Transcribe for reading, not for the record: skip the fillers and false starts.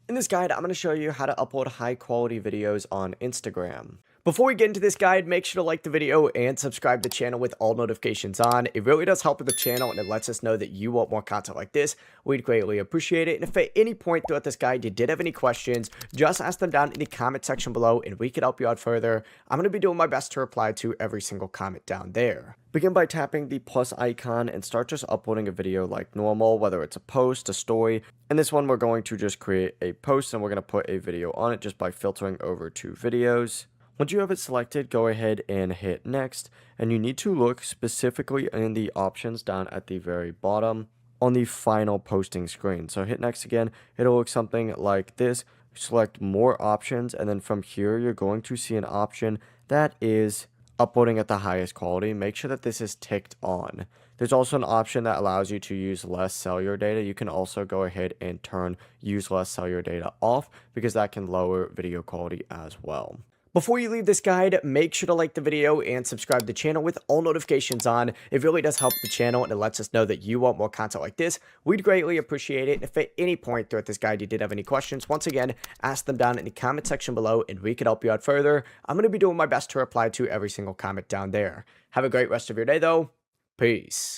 In this guide, I'm going to show you how to upload high quality videos on Instagram. Before we get into this guide, make sure to like the video and subscribe to the channel with all notifications on. It really does help with the channel and it lets us know that you want more content like this. We'd greatly appreciate it. And if at any point throughout this guide you did have any questions, just ask them down in the comment section below and we could help you out further. I'm going to be doing my best to reply to every single comment down there. Begin by tapping the plus icon and start just uploading a video like normal, whether it's a post, a story. In this one, we're going to just create a post and we're going to put a video on it just by filtering over to videos. Once you have it selected, go ahead and hit next, and you need to look specifically in the options down at the very bottom on the final posting screen. So hit next again, it'll look something like this. Select more options, and then from here, you're going to see an option that is uploading at the highest quality. Make sure that this is ticked on. There's also an option that allows you to use less cellular data. You can also go ahead and turn use less cellular data off because that can lower video quality as well. Before you leave this guide, make sure to like the video and subscribe to the channel with all notifications on. It really does help the channel and it lets us know that you want more content like this. We'd greatly appreciate it. And if at any point throughout this guide you did have any questions, once again, ask them down in the comment section below and we could help you out further. I'm going to be doing my best to reply to every single comment down there. Have a great rest of your day though. Peace.